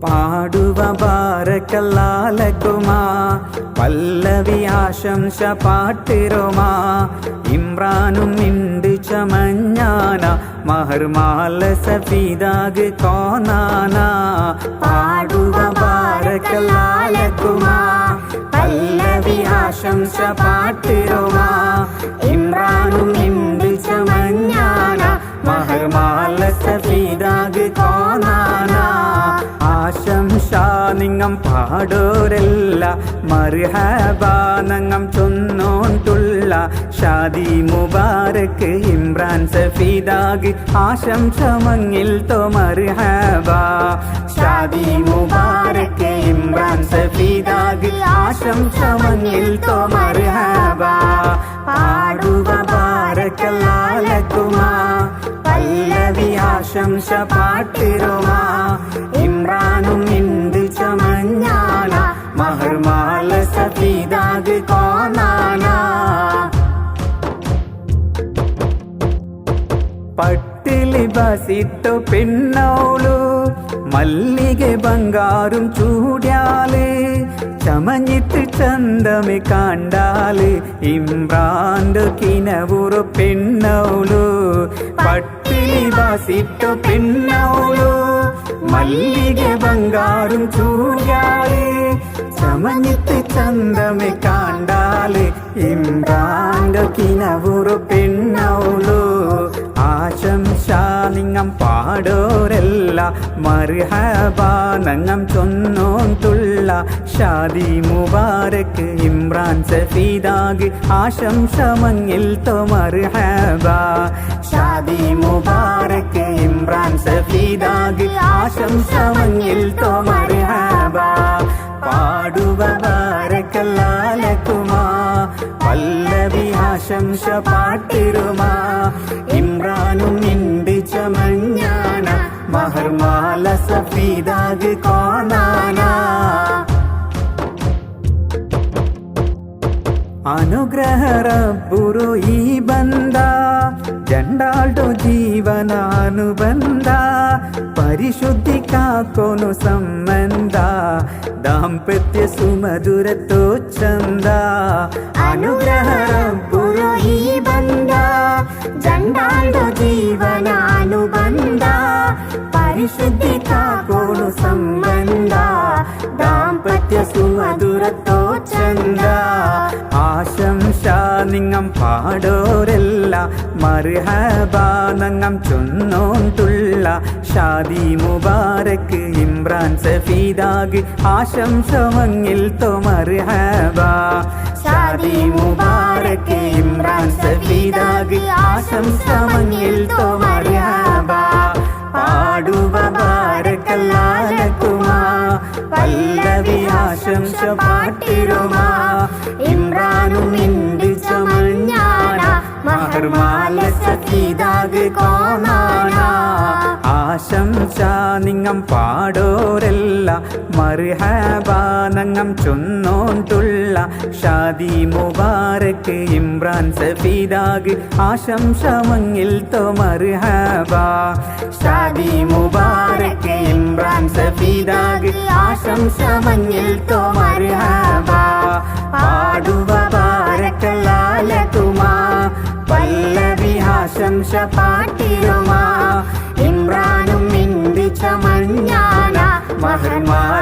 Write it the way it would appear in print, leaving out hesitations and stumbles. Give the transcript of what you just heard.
പാടുവ ബാരക്കല്ലാലക്കുമാ പല്ലവി ആശംസ പാട്ടിരുമാ ഇമ്രാനും ഇണ്ട് ചമഞ്ഞാന മഹർമാല സഫീദാഗ് കോനാന പാടുവ ബാരക്കല്ലാലക്കുമാ പല്ലവി ആശംസ പാട്ടിരുമാ ഇമ്രാനും ഇണ്ട് ചമഞ്ഞാന മഹർമാല സഫീദാഗ് കോനാന ആശംസ നിങ്ങം പാടോരല്ല മർഹബ നങ്ങം ചൊന്നോണ്ടുള്ള ഷാദി മുബാരക്ക് ഇമ്രാൻ സഫീദാഗ് ആശംസ മങ്ങിൽ തോ മർഹബ ഷാദി മുബാരക്ക് ഇമ്രാൻ സഫീദാഗ് ആശംസ മങ്ങിൽ തോ മർഹബ പാടുവ ബാരക്കല്ലാലക്കുമാ പല്ലവി ആശംസ പാട്ടിരുമാ ഇമ്രാനും ഇണ്ട് ചമഞ്ഞാന മഹർമാല സഫീദാഗ് കോനാന പട്ടിലിബസിട്ടു പെണ്ണോളു മല്ലികെ ബംഗാരും ചൂട്യാല് ചമഞ്ഞിട്ട് ചന്തമെ കണ്ടാല് ഇമ്രാന്റെ കിനവുറു പെണ്ണോളു പട്ടിലിബസിട്ടു പെണ്ണോളു മല്ലികെ ബംഗാരും ചൂട്യാല് ചമഞ്ഞിട്ട് ചന്തമെ കണ്ടാല് ഇമ്രാന്റെ കിനവുറു പെണ്ണോളു ആശംസ നിങ്ങം പാടോരല്ല മർഹബ നങ്ങം ചൊന്നോണ്ടുള്ള ഷാദി മുബാരക്ക് ഇമ്രാൻ സഫീദാഗ് ആശംസ മങ്ങിൽ തോ മർഹബ ഷാദി മുബാരക്ക് ഇമ്രാൻ സഫീദാഗ് ആശംസ മങ്ങിൽ തോ മർഹബ പാടുവ ബാരക്കല്ലാലക്കുമാ പല്ലവി ആശംസ പാട്ടിരുമാ ഇമ്രാനും ഇണ്ട് ചമഞ്ഞാന മഹർമാല സഫീദാഗ് കോനാന അനുഗ്രഹ റബ്ബുരു ഈ ബന്ദ ജണ്ടാൾഡോ ജീവനാനുബന്ധ പരിശുദ്ധി കാಕೋನು ಸಂಬಂಧ ದಾಂಪತ್ಯ ಸುಮಧುರತೋ ಚಂದ അനുഗ്രഹ റബ്ബുരു ഈ ബന്ദ ജണ്ടാൾഡോ ജീവനാനുബന്ധ പരിശുദ്ധി കാಕೋನು ಸಂಬಂಧ ದಾಂಪತ್ಯ സുമധുരತോ ചന്ദ ആശംസ നിങ്ങം പാടോരല്ല മർഹബ നങ്ങം ചൊന്നോണ്ടുള്ള ഷാദി മുബാരക്ക് ഇമ്രാൻ സഫീദാഗ് ആശംസ മങ്ങിൽ തോ മർഹബ ഷാദി മുബാരക്ക് ഇമ്രാൻ സഫീദാഗ് ആശംസ മങ്ങിൽ തോ മർഹബ പാടുവ ബാരക്കല്ലാലക്കുമാ പല്ലവി ആശംസ പാട്ടിരുമാ ഇമ്രാനും ഇണ്ട് ചമഞ്ഞാന മഹർമാല സഫീദാഗ് കോനാന ആശംസ നിങ്ങം പാടോരല്ല മർഹബ നങ്ങം ചൊന്നോണ്ടുള്ള ഷാദി മുബാരക്ക് ഇമ്രാൻ സഫീദാഗ് ആശംസ മങ്ങിൽ തോ മർഹബ ഷാദി മുബാരക്ക് ഇമ്രാൻ സഫീദാഗ് ആശംസ മങ്ങിൽ തോ മർഹബ പാടുവ ബാരക്കല്ലാലക്കുമാ പല്ലവി ആശംസ പാട്ടിരുമാ ഇമ്രാനും ഇണ്ട് ചമഞ്ഞാന മഹർമാല